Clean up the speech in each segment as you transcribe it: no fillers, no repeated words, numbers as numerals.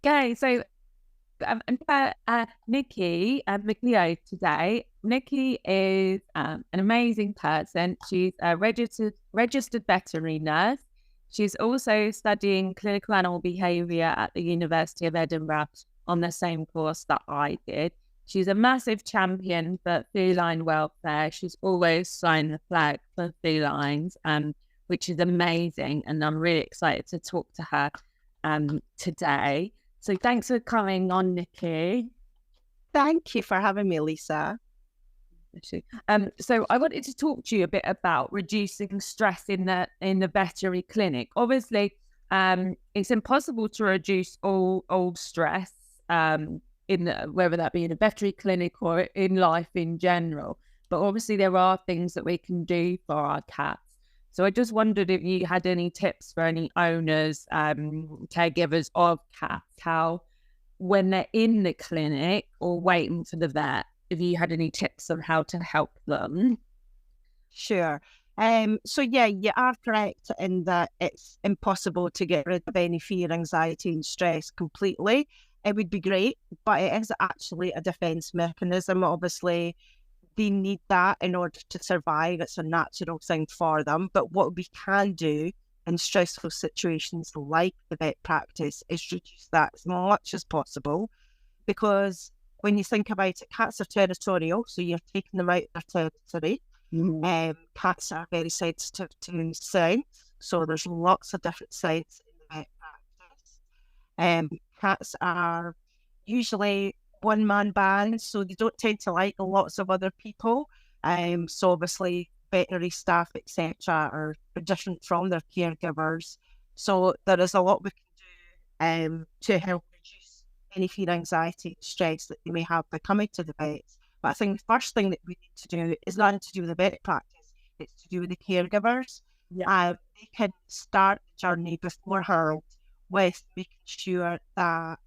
Okay, so Nikki McLeod today. Nikki is an amazing person. She's a registered veterinary nurse. She's also studying clinical animal behaviour at the University of Edinburgh on the same course that I did. She's a massive champion for feline welfare. She's always flying the flag for felines, which is amazing. And I'm really excited to talk to her today. So thanks for coming on, Nikki. Thank you for having me, Lisa. So I wanted to talk to you a bit about reducing stress in the veterinary clinic. Obviously, it's impossible to reduce all stress, whether that be in a veterinary clinic or in life in general. But obviously, there are things that we can do for our cats. So I just wondered if you had any tips for any owners, caregivers of cats, how when they're in the clinic or waiting for the vet, if you had any tips on how to help them. Sure. So yeah, you are correct in that it's impossible to get rid of any fear, anxiety and stress completely. It would be great, but it is actually a defence mechanism. Obviously, they need that in order to survive. It's a natural thing for them. But what we can do in stressful situations like the vet practice is reduce that as much as possible, because when you think about it, cats are territorial, so you're taking them out of their territory. Cats are very sensitive to sound, so there's lots of different sounds in the vet practice. Cats are usually one-man bands, so they don't tend to like lots of other people. So obviously veterinary staff, etc., are different from their caregivers. So there is a lot we can do to help reduce any fear, anxiety, stress that they may have by coming to the vets. But I think the first thing that we need to do is not to do with the vet practice, it's to do with the caregivers. Yeah. They can start the journey beforehand with making sure that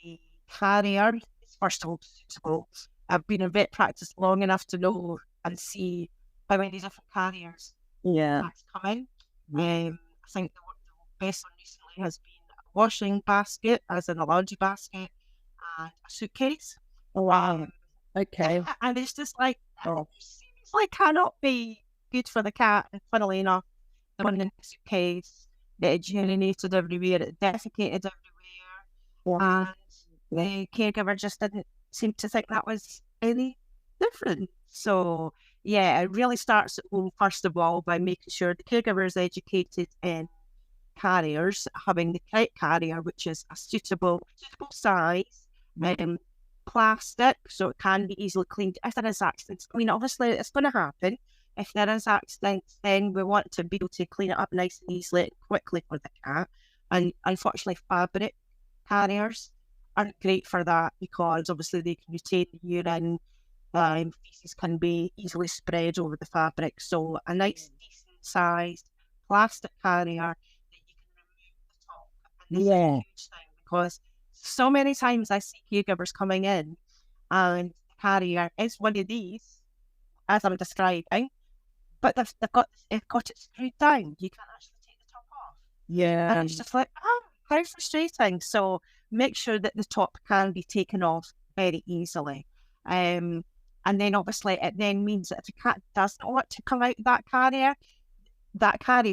the carrier is first of all suitable. I've been in vet practice long enough to know and see how many different carriers that's coming. I think the best one recently has been a washing basket, as in a laundry basket, and a suitcase. Oh, wow. Okay. And it's just like, seriously cannot be good for the cat. And funnily enough, the one in the suitcase, it urinated everywhere, it defecated everywhere, and the caregiver just didn't seem to think that was any different. So yeah, it really starts at home first of all by making sure the caregiver is educated in carriers, having the correct carrier, which is a suitable size, plastic, so it can be easily cleaned if there is accidents. I mean, obviously it's going to happen. If there is accidents, then we want to be able to clean it up nice and easily and quickly for the cat. And unfortunately, fabric carriers aren't great for that, because obviously they can retain the urine, feces can be easily spread over the fabric. So a nice, decent sized plastic carrier that you can remove the top. And this is a huge thing, because so many times I see caregivers coming in and the carrier is one of these, as I'm describing, but they've got it screwed down. You can't actually take the top off. And it's just like, how frustrating. So make sure that the top can be taken off very easily. And then obviously it then means that if a cat does not want to come out of that carrier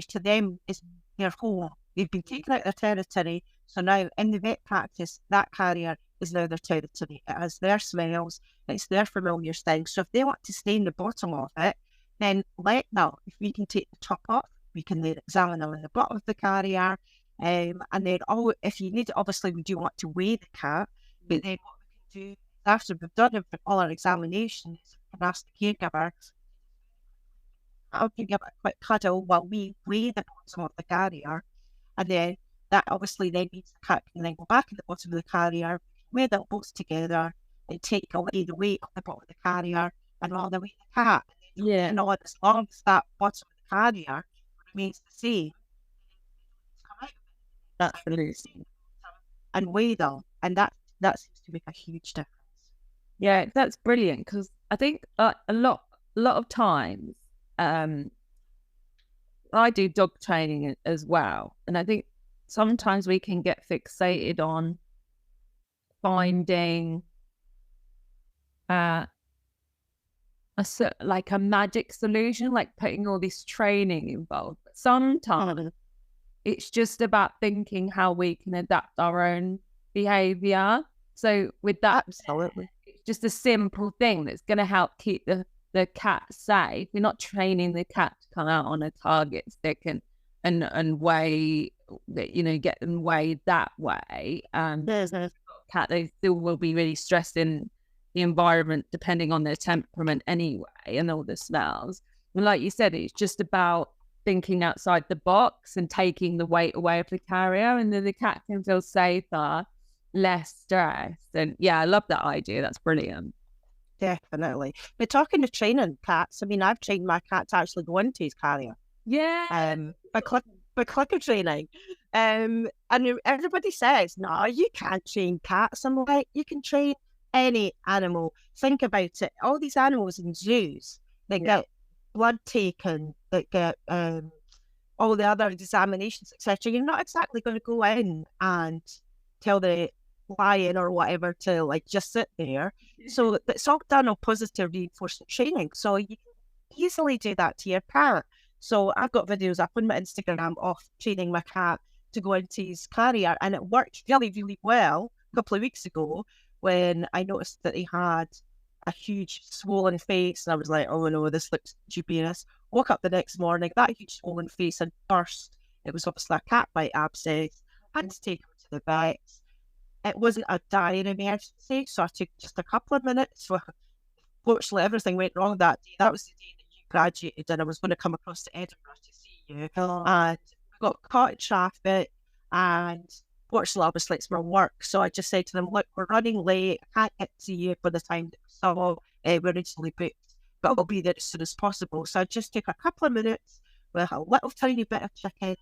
to them is their home. They've been taken out of their territory. So now in the vet practice, that carrier is now their territory. It has their smells, it's their familiar things. So if they want to stay in the bottom of it, then let them. If we can take the top off, we can then examine them in the bottom of the carrier. And then if you need, obviously we do want to weigh the cat, but then what we can do after we've done all our examinations, we can ask the caregiver, I'll give you a quick cuddle while we weigh the bottom of the carrier. And then that obviously then means the cat can then go back at the bottom of the carrier, weigh them both together, and take away the weight of the bottom of the carrier and all the weight of the cat. Yeah. And as long as that bottom of the carrier remains the same, come out That's really and weigh them. And that seems to make a huge difference. Yeah, that's brilliant, because I think a lot of times I do dog training as well, and I think sometimes we can get fixated on finding like a magic solution, like putting all this training involved. But sometimes it's just about thinking how we can adapt our own behaviour. So with that, absolutely, it's just a simple thing that's going to help keep the cat safe. We're not training the cat to come out on a target stick and weigh, get them weighed that way. Cat, they still will be really stressed in the environment depending on their temperament anyway, and all the smells. And like you said, it's just about thinking outside the box and taking the weight away of the carrier, and then the cat can feel safer, less stressed. And yeah, I love that idea. That's brilliant. Definitely. But talking to training cats, I mean, I've trained my cat to actually go into his carrier. Yeah. By clicker training. And everybody says, no, you can't train cats. I'm like, you can train any animal. Think about it. All these animals in zoos, they get blood taken, they get all the other examinations, etc. You're not exactly going to go in and tell the lion or whatever to like just sit there. So it's all done on positive reinforcement training. So you can easily do that to your cat. So I've got videos up on my Instagram of training my cat to go into his carrier, and it worked really, really well a couple of weeks ago when I noticed that he had a huge swollen face, and I was like, oh no, this looks dubious. Woke up the next morning, that huge swollen face had burst. It was obviously a cat bite abscess. I had to take him to the vet. It wasn't a dire emergency, so I took just a couple of minutes. Fortunately, everything went wrong that day. That was the day that you graduated, and I was going to come across to Edinburgh to see you. And we got caught in traffic, and fortunately, obviously, it's my work. So I just said to them, look, we're running late. I can't get to you by the time that we saw we're originally booked, but I'll be there as soon as possible. So I just took a couple of minutes with a little tiny bit of chicken,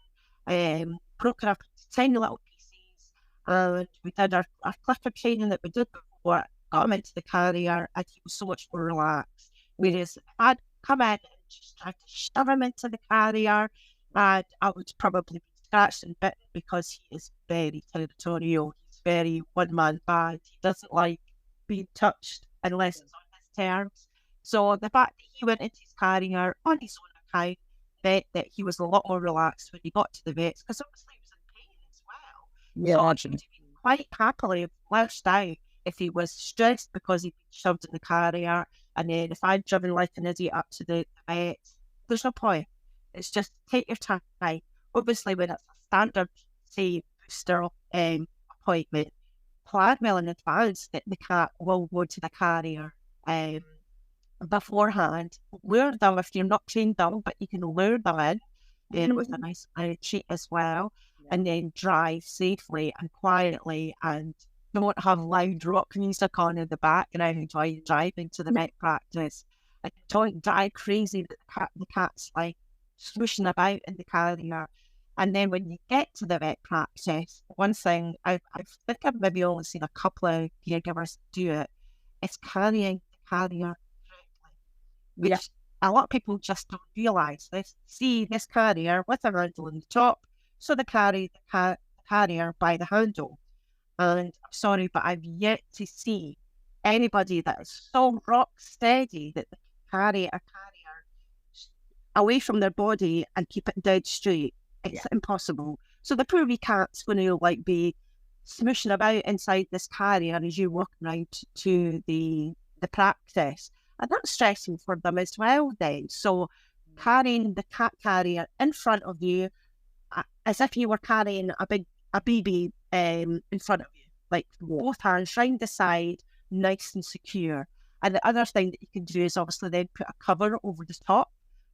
broken up into tiny little pieces, and we did our clicker training that we did before, got him into the carrier, and he was so much more relaxed. Whereas if I'd come in and just tried to shove him into the carrier, and I would probably be scratched and bitten because he is very territorial. He's very one-man band. He doesn't like being touched unless it's on his terms. So the fact that he went into his carrier on his own account meant that he was a lot more relaxed when he got to the vets, because obviously he was in pain as well. Yeah, so he quite happily flushed out if he was stressed because he'd been shoved in the carrier, and then if I'd driven like an idiot up to the vet, there's no point. It's just take your time. Obviously, when it's a standard, say, booster appointment, plan well in advance that the cat will go to the carrier beforehand. Lure them if you're not trained them, but you can lure them in with a nice treat as well, and then drive safely and quietly, and don't have loud rock music on in the background while you're driving to the vet practice. And don't drive crazy that the cat's like swooshing about in the carrier. And then when you get to the vet practice, one thing I think I've maybe only seen a couple of caregivers do it, is carrying the carrier correctly, which a lot of people just don't realise. They see this carrier with a handle on the top, so they carry the carrier by the handle. And I'm sorry, but I've yet to see anybody that is so rock steady that they carry a carrier away from their body and keep it dead straight. It's impossible. So the poor wee cat's going to like be smooshing about inside this carrier as you walk around to the practice, and that's stressing for them as well then. So carrying the cat carrier in front of you as if you were carrying a baby in front of you, like both hands round the side, nice and secure. And the other thing that you can do is obviously then put a cover over the top,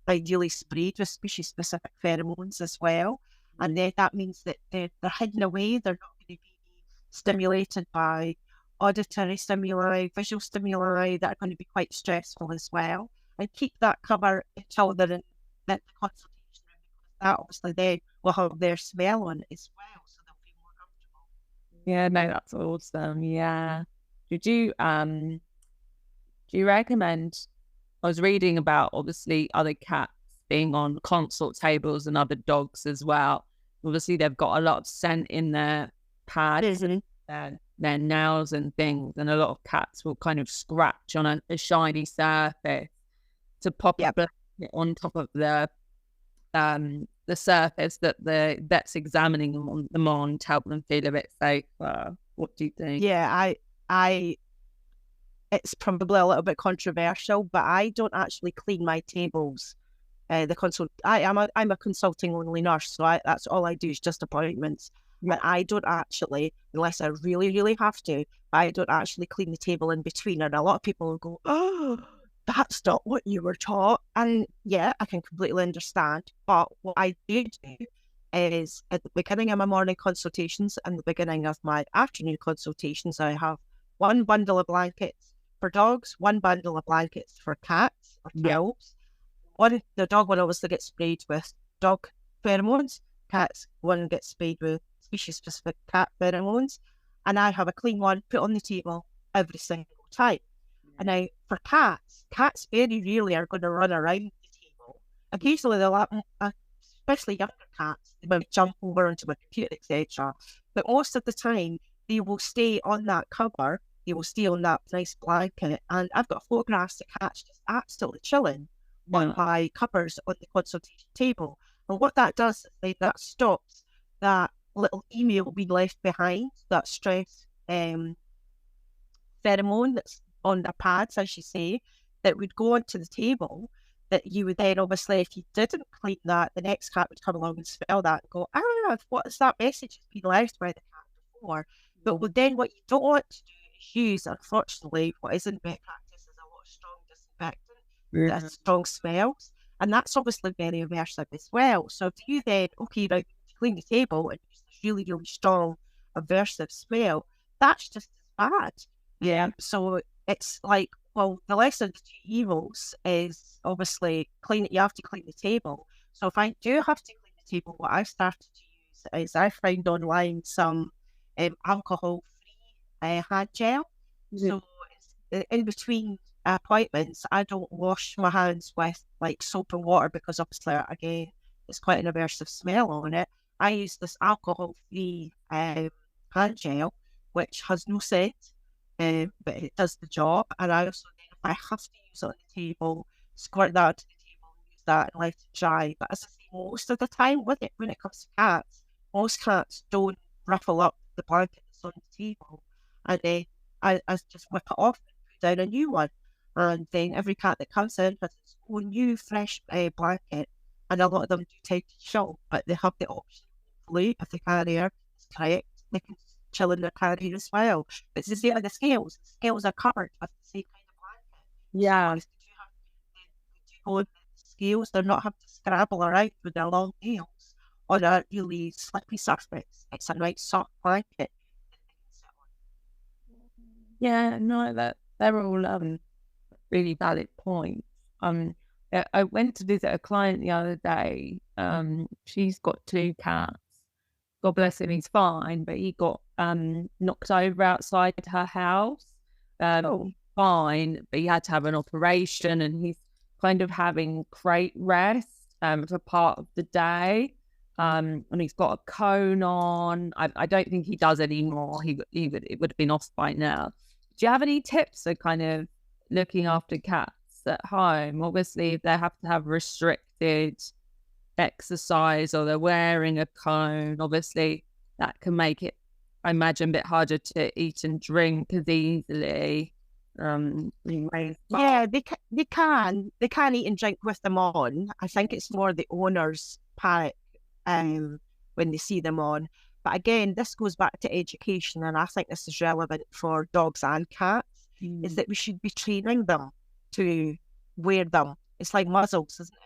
ideally sprayed with species-specific pheromones as well. And then that means that they're hidden away. They're not going to be stimulated by auditory stimuli, visual stimuli that are going to be quite stressful as well. And keep that cover until they're in the consultation room, because that obviously they will have their smell on it as well, so they'll feel more comfortable. Yeah, no, that's awesome. Yeah. Do you recommend? I was reading about obviously other cats being on consult tables and other dogs as well. Obviously, they've got a lot of scent in their pads, their their nails and things, and a lot of cats will kind of scratch on a shiny surface to pop up on top of the surface that the vet's examining them on to help them feel a bit safer. What do you think? Yeah, I it's probably a little bit controversial, but I don't actually clean my tables. I'm a consulting only nurse, so that's all I do is just appointments. But I don't actually, unless I really, really have to, I don't actually clean the table in between. And a lot of people will go, "Oh, that's not what you were taught." And yeah, I can completely understand. But what I do is at the beginning of my morning consultations and the beginning of my afternoon consultations, I have one bundle of blankets for dogs, one bundle of blankets for cats or cows. The dog one obviously gets sprayed with dog pheromones. Cats one gets sprayed with species-specific cat pheromones. And I have a clean one put on the table every single time. And now for cats very rarely are going to run around the table. Occasionally they'll, especially younger cats, they might jump over onto my computer, etc. But most of the time they will stay on that cover. They will stay on that nice blanket. And I've got photographs of cats just absolutely chilling on my covers on the consultation table. And what that does is that stops that little email being left behind, that stress pheromone that's on the pads, as you say, that would go onto the table, that you would then obviously, if you didn't clean that, the next cat would come along and smell that and go, what is that message that's been left by the cat before? But then what you don't want to do is use, unfortunately, what is in vet practice is a lot of strong disinfectant, that strong smells, and that's obviously very aversive as well. So if you then, right, clean the table and use this really, really strong aversive smell, that's just as bad. Yeah. So it's like, well, the lesser of the two evils is obviously you have to clean the table. So if I do have to clean the table, what I've started to use is I found online some alcohol-free hand gel. So in between appointments, I don't wash my hands with like soap and water because obviously, again, it's quite an aversive smell on it. I use this alcohol-free hand gel, which has no scent, but it does the job. And I also, if I have to use it on the table, squirt that onto the table and use that and let it dry. But as I say, most of the time with it, when it comes to cats, most cats don't ruffle up the blanket that's on the table. And then I just whip it off and put down a new one. And then every cat that comes in has its own new fresh blanket. And a lot of them do tend to chill, but they have the option, hopefully, if the carrier is correct, they can chill in their carrier as well. But it's the same with the scales. The scales are covered with the same kind of blanket. Yeah. So they do go in the scales, they're not having to scrabble around with their long nails on a really slippy surface. It's a nice soft blanket that they can sit on. Yeah, no, they're all really valid points. I went to visit a client the other day. She's got 2 cats. God bless him, he's fine, but he got knocked over outside her house. Fine, but he had to have an operation, and he's kind of having crate rest for part of the day. And he's got a cone on. I don't think he does anymore. It would have been off by now. Do you have any tips for kind of looking after cats at home? Obviously, if they have to have restricted exercise or they're wearing a cone, obviously that can make it, I imagine, a bit harder to eat and drink as easily. Yeah, they can eat and drink with them on. I think it's more the owners panic when they see them on. But again, this goes back to education, and I think this is relevant for dogs and cats, is that we should be training them to wear them. It's like muzzles, isn't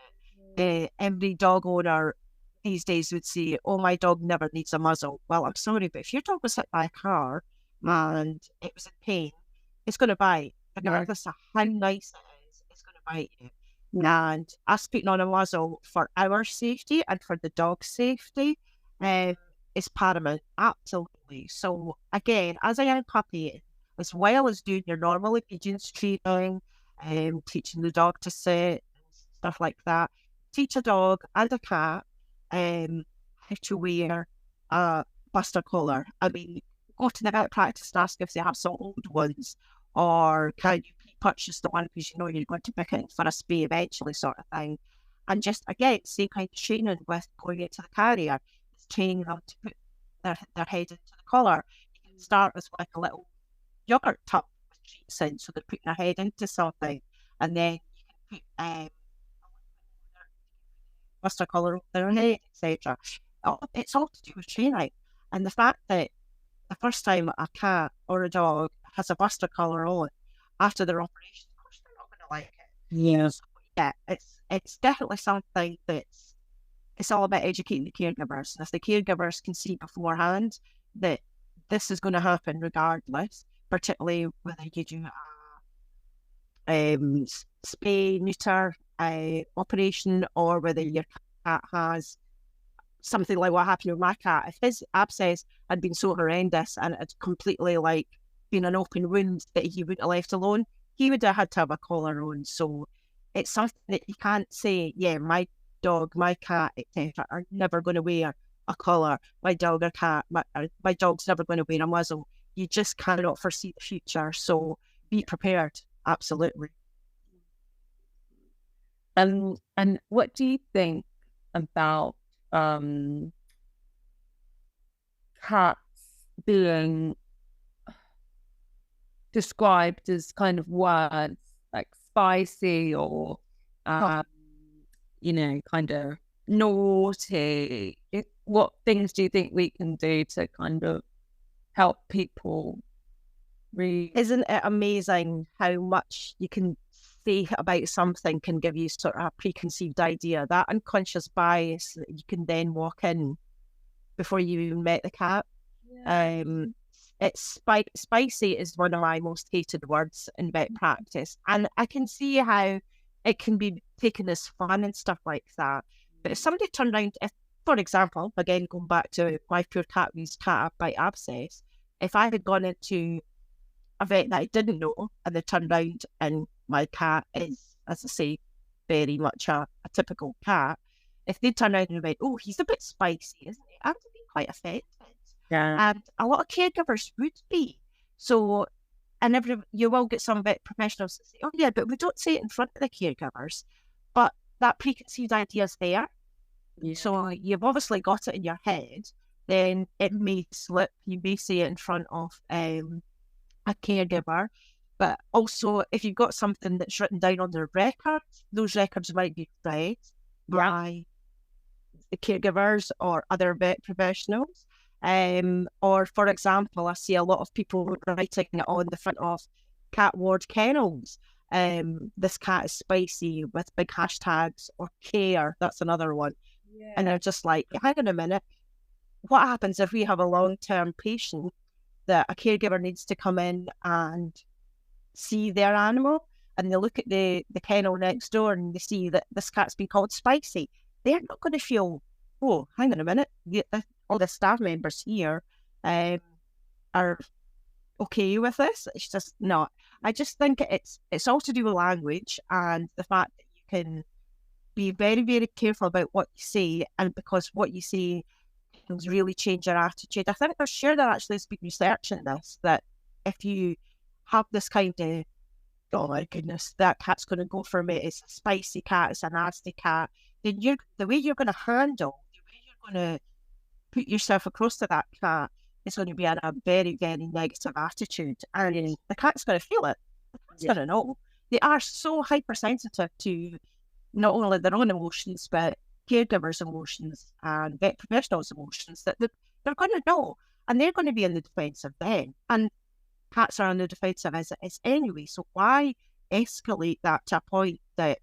it? Every dog owner these days would say, "Oh, my dog never needs a muzzle." Well, I'm sorry, but if your dog was hit by a car and it was in pain, it's going to bite. Regardless of how nice it is, it's going to bite you. And us putting on a muzzle for our safety and for the dog's safety is paramount, absolutely. So again, as a young puppy, as well as doing your normal obedience training, teaching the dog to sit, stuff like that, teach a dog and a cat how to wear a buster collar. I mean, go to the vet practice and ask if they have some old ones, or can you purchase the one because you know you're going to pick it for a spay eventually, sort of thing. And just again, same kind of training with going into the carrier, it's training them to put their head into the collar. You can start with like a little yogurt tub with treats in, so they're putting their head into something, and then you can put mustard colour over their head, etc. It's all to do with training. And the fact that the first time a cat or a dog has a buster colour on after their operation, of course they're not going to like it. Yeah. So, yeah, it's definitely something it's all about educating the caregivers. And if the caregivers can see beforehand that this is going to happen regardless, particularly whether you do a spay, neuter operation, or whether your cat has something like what happened with my cat. If his abscess had been so horrendous and it had completely like been an open wound that he wouldn't have left alone, he would have had to have a collar on. So it's something that you can't say, yeah, my dog, my cat, etc. are never going to wear a collar. My dog or cat, my dog's never going to wear a muzzle. You just cannot foresee the future. So be prepared. Absolutely. And what do you think about cats being described as kind of words like spicy or you know, kind of naughty? What things do you think we can do to kind of help people read? Isn't it amazing how much you can say about something can give you sort of a preconceived idea, that unconscious bias that you can then walk in before you even met the cat? Yeah. It's spicy is one of my most hated words in vet practice, and I can see how it can be taken as fun and stuff like that. But if somebody turned around, if, for example, again going back to my poor cat whose cat bite abscess, if I had gone into a vet that I didn't know and they turned around and my cat is, as I say, very much a typical cat, if they turned around and went, oh, he's a bit spicy, isn't he? I would have been quite affected. Yeah. And a lot of caregivers would be. So, and you will get some vet professionals that say, oh yeah, but we don't say it in front of the caregivers. But that preconceived idea is there. Yeah. So you've obviously got it in your head, then it may slip. You may say it in front of a caregiver. But also, if you've got something that's written down on their records, those records might be read by the caregivers or other vet professionals. Or, for example, I see a lot of people writing it on the front of cat ward kennels. This cat is spicy with big hashtags, or care. That's another one. Yeah. And they're just like, hang on a minute. What happens if we have a long-term patient that a caregiver needs to come in and see their animal, and they look at the kennel next door and they see that this cat's been called spicy? They're not going to feel, oh, hang on a minute, all the staff members here are okay with this. It's just not. I just think it's all to do with language and the fact that you can be very, very careful about what you say, and because what you say can really change your attitude. I think they're actually been researching this, that if you have this kind of, oh my goodness, that cat's going to go for me, it's a spicy cat, it's a nasty cat, then the way you're going to handle, the way you're going to put yourself across to that cat is going to be in a very, very negative attitude, and the cat's going to feel it. The cat's going to know. They are so hypersensitive to not only their own emotions, but caregivers' emotions and vet professionals' emotions, that they're going to know, and they're going to be in the defensive then. And cats are on the defensive as it is anyway. So why escalate that to a point that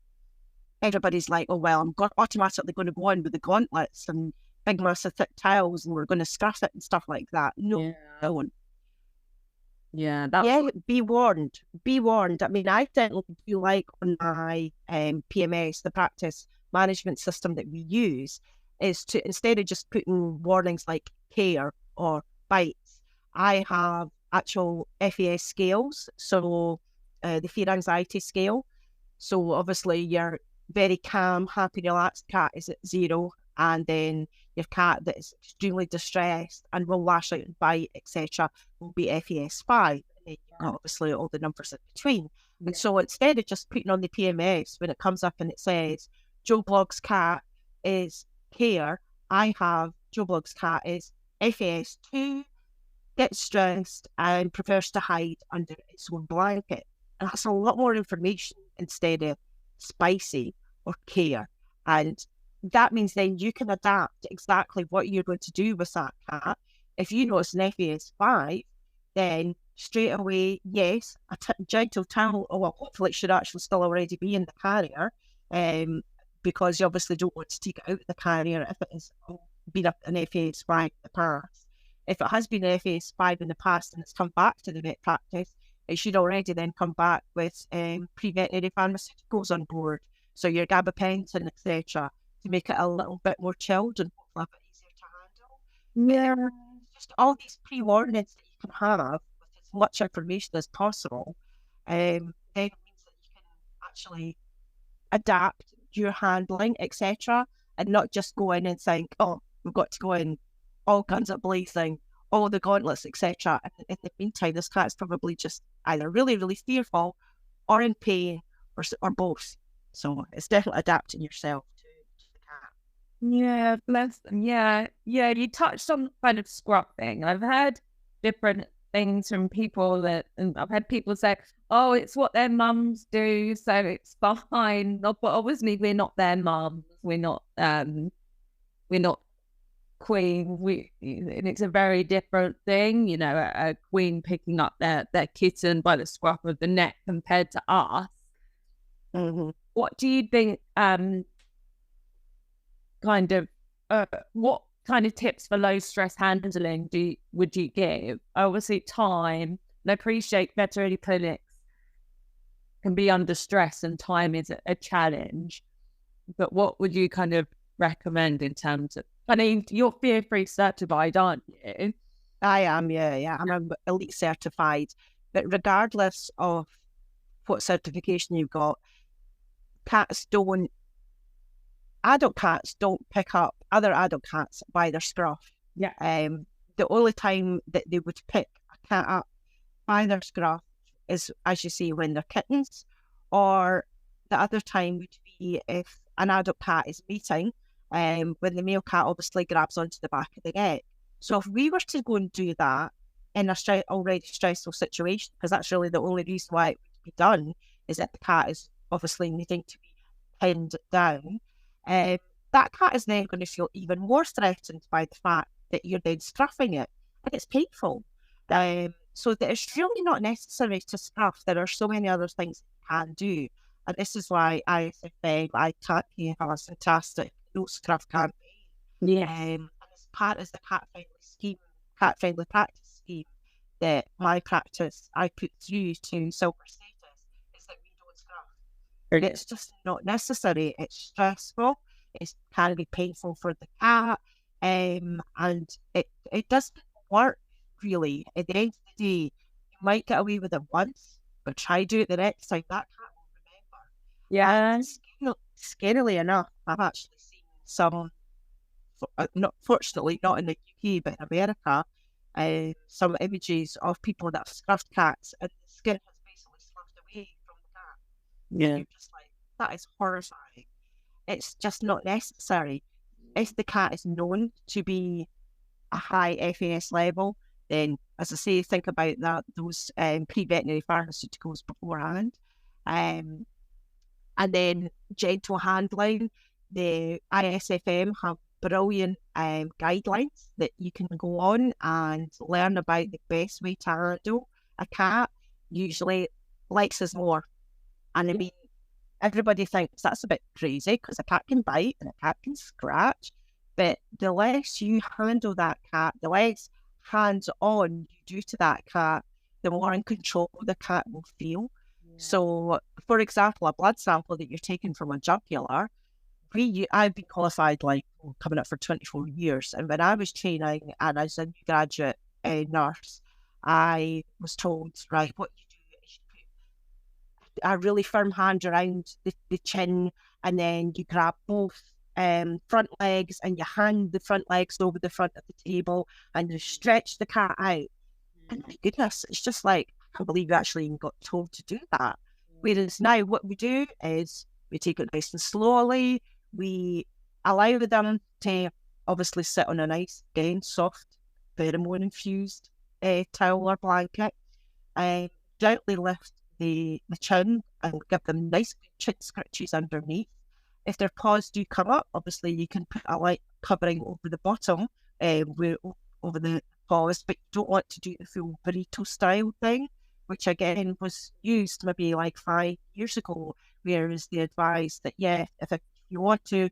everybody's like, oh, well, I'm automatically going to go on with the gauntlets and big massive thick tails and we're going to scruff it and stuff like that? No, don't. Yeah, be warned. Be warned. I mean, I don't feel like on my PMS, the practice management system that we use, is to, instead of just putting warnings like care or bites, I have actual FAS scales. So the fear anxiety scale. So obviously your very calm, happy, relaxed cat is at 0, and then your cat that is extremely distressed and will lash out and bite, etc., will be FAS5. And then you've got obviously all the numbers in between. And so instead of just putting on the PMS, when it comes up and it says Joe Blogg's cat is care, I have Joe Blogg's cat is FAS2, gets stressed and prefers to hide under its own blanket. And that's a lot more information instead of spicy or care. And that means then you can adapt exactly what you're going to do with that cat. If you know it's an FAS5, then straight away, yes, a gentle towel, or well, hopefully it should actually still already be in the carrier, because you obviously don't want to take it out of the carrier if it has been an FAS5 in the past. If it has been an FAS5 in the past and it's come back to the vet practice, it should already then come back with pre-veterinary pharmaceuticals on board. So your gabapentin, etc., to make it a little bit more chilled and hopefully a bit easier to handle. Yeah. Just all these pre-warnings that you can have with as much information as possible, then it means that you can actually adapt your handling, etc., and not just go in and think, oh, we've got to go in all guns a blazing, all the gauntlets, etc. And in the meantime, this cat's probably just either really, really fearful or in pain or both. So it's definitely adapting yourself to the cat. Yeah, bless them. Yeah. You touched on kind of scrubbing. I've heard different things from people and I've had people say, oh, it's what their mums do, so it's fine. But obviously, we're not their mums. We're not queen. And it's a very different thing, you know, a queen picking up their kitten by the scruff of the neck compared to us. Mm-hmm. What do you think? What kind of tips for low stress handling would you give? Obviously, time. And I appreciate veterinary clinics can be under stress, and time is a challenge. But what would you kind of recommend in terms of? I mean, you're fear-free certified, aren't you? I am, yeah. I'm elite certified. But regardless of what certification you've got, adult cats don't pick up other adult cats by their scruff. Yeah. The only time that they would pick a cat up by their scruff is, as you say, when they're kittens, or the other time would be if an adult cat is mating, when the male cat obviously grabs onto the back of the neck. So if we were to go and do that in a already stressful situation, because that's really the only reason why it would be done, is that the cat is obviously needing to be pinned down, that cat is then going to feel even more threatened by the fact that you're then scruffing it, and it's painful. So that it's really not necessary to scruff. There are so many other things you can do, and this is why ISFM, Cat Care, has a fantastic no scruff campaign. Yeah. And as part of the cat friendly practice scheme that my practice I put through to silver status, is that we don't scruff. It's just not necessary. It's stressful. It can be painful for the cat, and it doesn't work really. At the end of the day, you might get away with it once, but try do it the next time. That cat will remember. Yeah. Scarily enough, I've actually seen some, not fortunately not in the UK but in America, some images of people that have scruffed cats and the skin has basically sloughed away from the cat. Yeah. You're just like, that is horrifying. It's just not necessary. If the cat is known to be a high FAS level, then, as I say, think about those pre-veterinary pharmaceuticals beforehand. And then gentle handling. The ISFM have brilliant guidelines that you can go on and learn about the best way to handle a cat. Usually less is more. And I mean, everybody thinks that's a bit crazy because a cat can bite and a cat can scratch. But the less you handle that cat, the less hands-on you do to that cat, the more in control the cat will feel. Yeah. So, for example, a blood sample that you're taking from a jugular, I've been qualified coming up for 24 years. And when I was training and as a new graduate nurse, I was told, right, what you do is you put a really firm hand around the chin, and then you grab both front legs, and you hang the front legs over the front of the table and you stretch the cat out. And my goodness, it's just like, I can't believe you actually even got told to do that. Whereas now what we do is we take it nice and slowly. We allow them to obviously sit on a nice, again, soft, pheromone infused towel or blanket, and gently lift the chin and give them nice chin scratches underneath. If their paws do come up, obviously you can put a light covering over the bottom, over the paws, but you don't want to do the full burrito style thing, which again was used maybe like 5 years ago, whereas they advised that, if you want to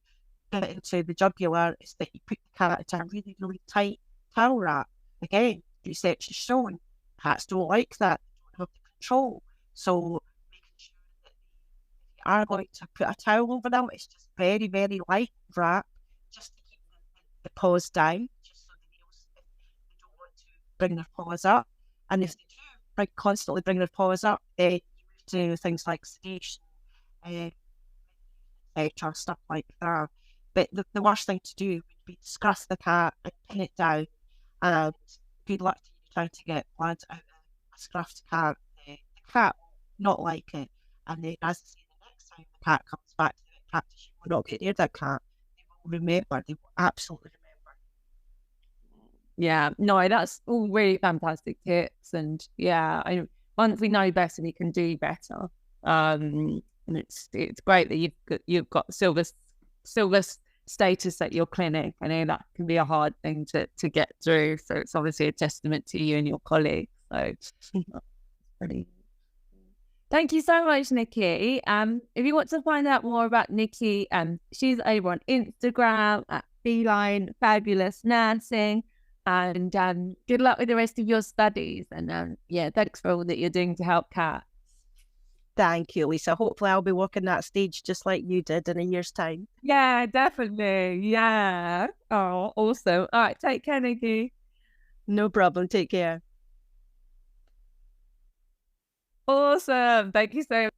get into the jugular, is that you put the cat into a really, really tight towel wrap. Again, research has shown cats don't like that, they don't have the control. So making sure that you are going to put a towel over them, it's just very, very light wrap, just to keep the paws down, just so the nails, if they don't want to bring their paws up. And if they do constantly bring their paws up, you move to things like sedation, etc., stuff like that. But the worst thing to do would be to scuff the cat and pin it down. And good luck to you trying to get blood out of a scruffed cat. The cat will not like it. And then, as I say, the next time the cat comes back to the practice, you will not get near that cat. They will remember. They will absolutely remember. Yeah, no, that's all really fantastic tips. And yeah, once we know better, we can do better. And it's great that you've got silver status at your clinic. I know that can be a hard thing to get through. So it's obviously a testament to you and your colleagues. So pretty. Thank you so much, Nikki. If you want to find out more about Nikki, she's over on Instagram at Feline Fabulous Nursing. And good luck with the rest of your studies. And thanks for all that you're doing to help cats. Thank you, Lisa. Hopefully I'll be walking that stage just like you did in a year's time. Yeah, definitely. Yeah. Oh, awesome. All right, take care, Nikki. No problem. Take care. Awesome. Thank you so much.